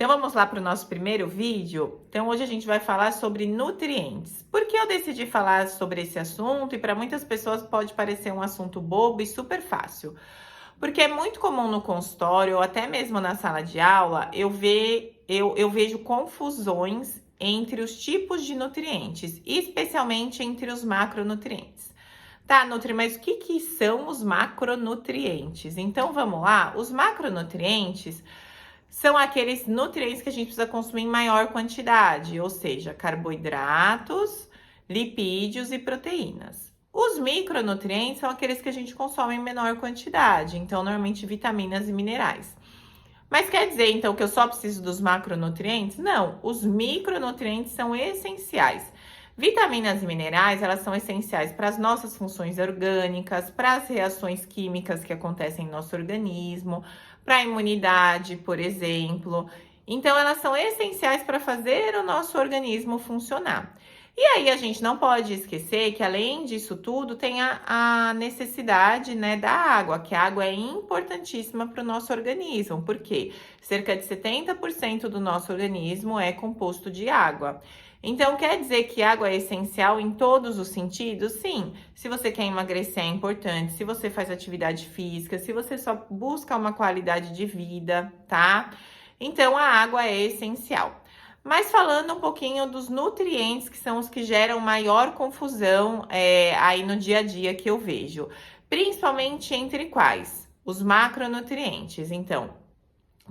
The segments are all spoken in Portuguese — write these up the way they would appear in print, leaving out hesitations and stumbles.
Então vamos lá para o nosso primeiro vídeo. Então hoje a gente vai falar sobre nutrientes. Por que eu decidi falar sobre esse assunto? E para muitas pessoas pode parecer um assunto bobo e super fácil. Porque é muito comum no consultório ou até mesmo na sala de aula eu vejo confusões entre os tipos de nutrientes, especialmente entre os macronutrientes. Tá, Nutri, mas o que são os macronutrientes? Então vamos lá, os macronutrientes são aqueles nutrientes que a gente precisa consumir em maior quantidade, ou seja, carboidratos, lipídios e proteínas. Os micronutrientes são aqueles que a gente consome em menor quantidade, então normalmente vitaminas e minerais. Mas quer dizer então que eu só preciso dos macronutrientes? Não, os micronutrientes são essenciais. Vitaminas e minerais, elas são essenciais para as nossas funções orgânicas, para as reações químicas que acontecem no nosso organismo, para a imunidade, por exemplo. Então, elas são essenciais para fazer o nosso organismo funcionar. E aí, a gente não pode esquecer que, além disso tudo, tem a necessidade, né, da água, que a água é importantíssima para o nosso organismo, porque cerca de 70% do nosso organismo é composto de água. Então, quer dizer que água é essencial em todos os sentidos? Sim. Se você quer emagrecer, é importante. Se você faz atividade física, se você só busca uma qualidade de vida, tá? Então, a água é essencial. Mas falando um pouquinho dos nutrientes, que são os que geram maior confusão aí no dia a dia que eu vejo. Principalmente entre quais? Os macronutrientes. Então,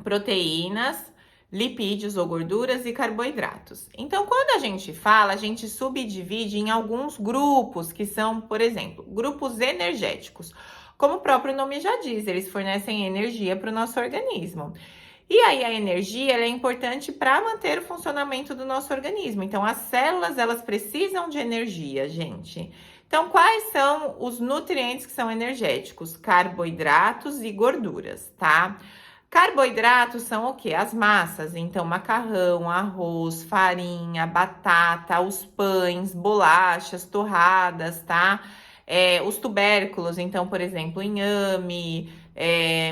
proteínas, lipídios ou gorduras e carboidratos. Então, quando a gente fala, a gente subdivide em alguns grupos, que são, por exemplo, grupos energéticos. Como o próprio nome já diz, eles fornecem energia para o nosso organismo. E aí a energia ela é importante para manter o funcionamento do nosso organismo. Então, as células, elas precisam de energia, gente. Então, quais são os nutrientes que são energéticos? Carboidratos e gorduras, tá? Carboidratos são o quê? As massas, então macarrão, arroz, farinha, batata, os pães, bolachas, torradas, tá? Os tubérculos, então, por exemplo, inhame,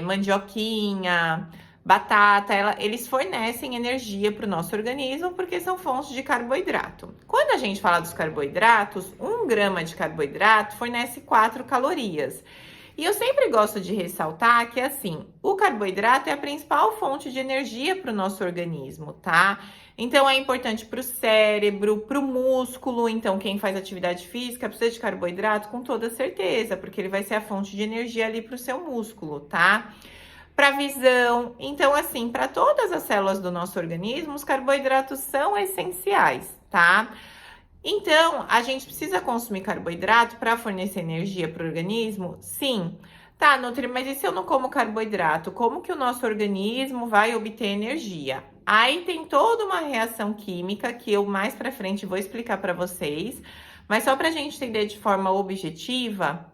mandioquinha, batata, eles fornecem energia para o nosso organismo porque são fontes de carboidrato. Quando a gente fala dos carboidratos, 1 grama de carboidrato fornece 4 calorias. E eu sempre gosto de ressaltar que, assim, o carboidrato é a principal fonte de energia para o nosso organismo, tá? Então, é importante para o cérebro, para o músculo. Então, quem faz atividade física precisa de carboidrato com toda certeza, porque ele vai ser a fonte de energia ali para o seu músculo, tá? Para visão. Então, assim, para todas as células do nosso organismo, os carboidratos são essenciais, tá? Então, a gente precisa consumir carboidrato para fornecer energia para o organismo? Sim. Tá, Nutri, mas e se eu não como carboidrato? Como que o nosso organismo vai obter energia? Aí tem toda uma reação química que eu mais para frente vou explicar para vocês, mas só para a gente entender de forma objetiva,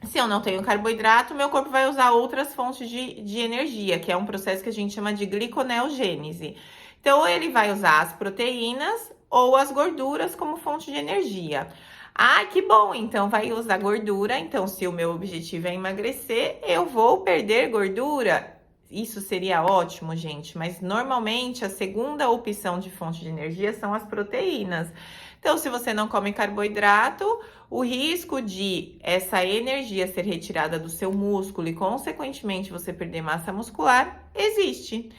se eu não tenho carboidrato, meu corpo vai usar outras fontes de energia, que é um processo que a gente chama de gliconeogênese. Então, ele vai usar as proteínas ou as gorduras como fonte de energia. Ah, que bom! Então, vai usar gordura. Então, se o meu objetivo é emagrecer, eu vou perder gordura. Isso seria ótimo, gente, mas normalmente a segunda opção de fonte de energia são as proteínas. Então, se você não come carboidrato, o risco de essa energia ser retirada do seu músculo e, consequentemente, você perder massa muscular existe.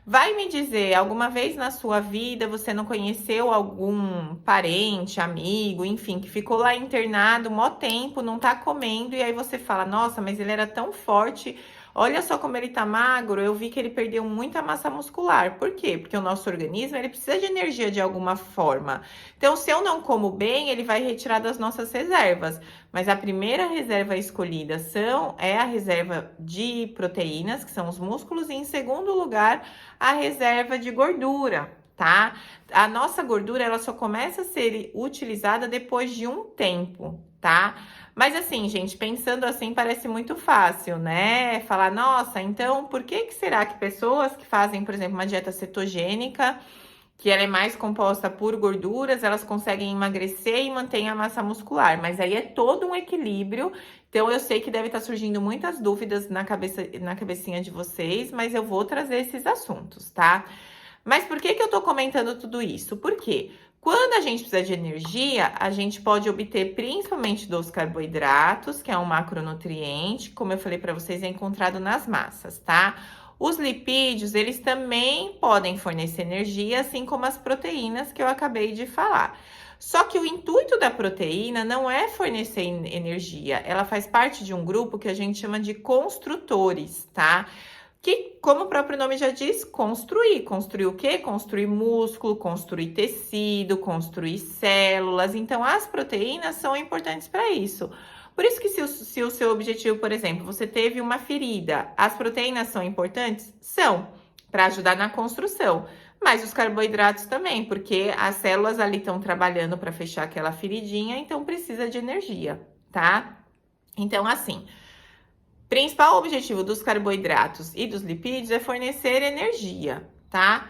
Vai me dizer, alguma vez na sua vida você não conheceu algum parente, amigo, enfim, que ficou lá internado mó tempo, não tá comendo, e aí você fala, nossa, mas ele era tão forte, olha só como ele tá magro, eu vi que ele perdeu muita massa muscular. Por quê? Porque o nosso organismo, ele precisa de energia de alguma forma. Então, se eu não como bem, ele vai retirar das nossas reservas. Mas a primeira reserva escolhida é a reserva de proteínas, que são os músculos, e em segundo lugar, a reserva de gordura, tá? A nossa gordura, ela só começa a ser utilizada depois de um tempo, tá? Mas assim, gente, pensando assim parece muito fácil, né? Falar, nossa, então por que será que pessoas que fazem, por exemplo, uma dieta cetogênica, que ela é mais composta por gorduras, elas conseguem emagrecer e manter a massa muscular? Mas aí é todo um equilíbrio. Então, eu sei que deve estar surgindo muitas dúvidas na cabecinha de vocês, mas eu vou trazer esses assuntos, tá? Mas por que eu tô comentando tudo isso? Porque quando a gente precisa de energia, a gente pode obter principalmente dos carboidratos, que é um macronutriente, como eu falei para vocês, é encontrado nas massas, tá? Os lipídios, eles também podem fornecer energia, assim como as proteínas que eu acabei de falar. Só que o intuito da proteína não é fornecer energia, ela faz parte de um grupo que a gente chama de construtores, tá? Que, como o próprio nome já diz, construir. Construir o quê? Construir músculo, construir tecido, construir células. Então, as proteínas são importantes para isso. Por isso que se o seu objetivo, por exemplo, você teve uma ferida, as proteínas são importantes? São, para ajudar na construção. Mas os carboidratos também, porque as células ali estão trabalhando para fechar aquela feridinha, então precisa de energia, tá? Então, assim, principal objetivo dos carboidratos e dos lipídios é fornecer energia, tá?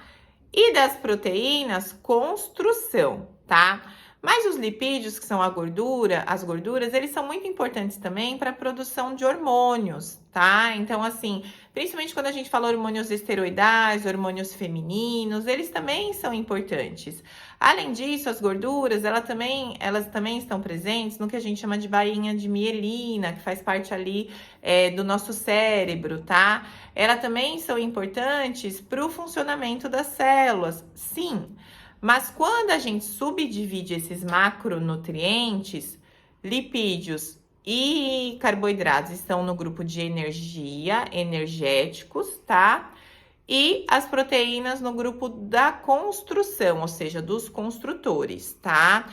E das proteínas, construção, tá? Mas os lipídios, que são as gorduras, eles são muito importantes também para a produção de hormônios, tá? Então, assim, principalmente quando a gente fala hormônios esteroidais, hormônios femininos, eles também são importantes. Além disso, as gorduras, elas também estão presentes no que a gente chama de bainha de mielina, que faz parte ali do nosso cérebro, tá? Elas também são importantes para o funcionamento das células, sim. Mas quando a gente subdivide esses macronutrientes, lipídios e carboidratos estão no grupo de energia, energéticos, tá? E as proteínas no grupo da construção, ou seja, dos construtores, tá?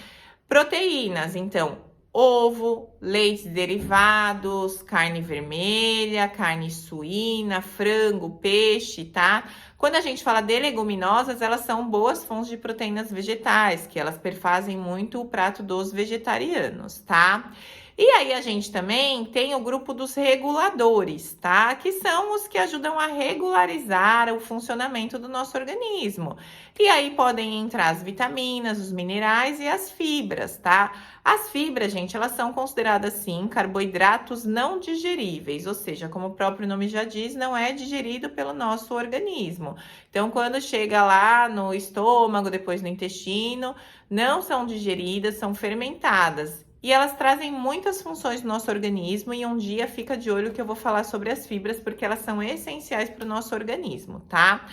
Proteínas, então, ovo, leites derivados, carne vermelha, carne suína, frango, peixe, tá? Quando a gente fala de leguminosas, elas são boas fontes de proteínas vegetais, que elas perfazem muito o prato dos vegetarianos, tá? E aí a gente também tem o grupo dos reguladores, tá? Que são os que ajudam a regularizar o funcionamento do nosso organismo. E aí podem entrar as vitaminas, os minerais e as fibras, tá? As fibras, gente, elas são consideradas, sim, carboidratos não digeríveis, ou seja, como o próprio nome já diz, não é digerido pelo nosso organismo. Então, quando chega lá no estômago, depois no intestino, não são digeridas, são fermentadas. E elas trazem muitas funções no nosso organismo e um dia fica de olho que eu vou falar sobre as fibras, porque elas são essenciais para o nosso organismo, tá?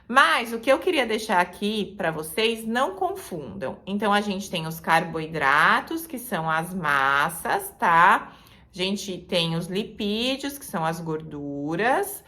Mas o que eu queria deixar aqui para vocês, não confundam. Então, a gente tem os carboidratos, que são as massas, tá? A gente tem os lipídios, que são as gorduras.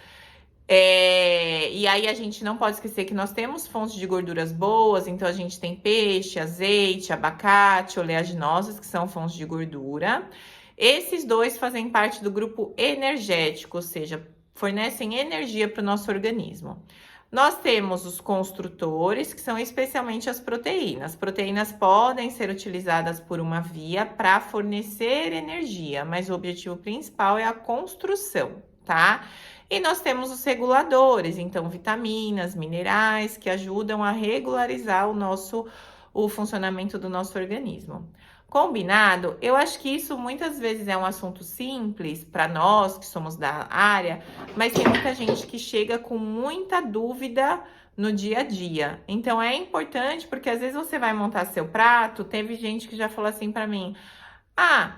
E aí a gente não pode esquecer que nós temos fontes de gorduras boas, então a gente tem peixe, azeite, abacate, oleaginosas, que são fontes de gordura. Esses dois fazem parte do grupo energético, ou seja, fornecem energia para o nosso organismo. Nós temos os construtores, que são especialmente as proteínas. As proteínas podem ser utilizadas por uma via para fornecer energia, mas o objetivo principal é a construção, tá? E nós temos os reguladores, então vitaminas, minerais, que ajudam a regularizar o funcionamento do nosso organismo. Combinado? Eu acho que isso muitas vezes é um assunto simples para nós que somos da área, mas tem muita gente que chega com muita dúvida no dia a dia. Então é importante porque às vezes você vai montar seu prato, teve gente que já falou assim para mim: "Ah,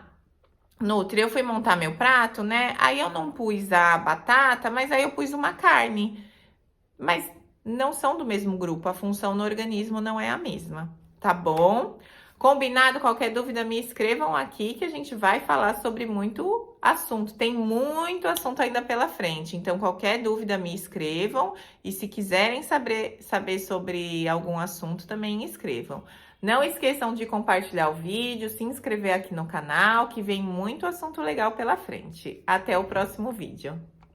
Nutri, eu fui montar meu prato, né? Aí eu não pus a batata, mas aí eu pus uma carne. Mas não são do mesmo grupo, a função no organismo não é a mesma, tá bom? Combinado? Qualquer dúvida, me escrevam aqui que a gente vai falar sobre muito assunto. Tem muito assunto ainda pela frente, então qualquer dúvida me escrevam e se quiserem saber sobre algum assunto também escrevam. Não esqueçam de compartilhar o vídeo, se inscrever aqui no canal, que vem muito assunto legal pela frente. Até o próximo vídeo.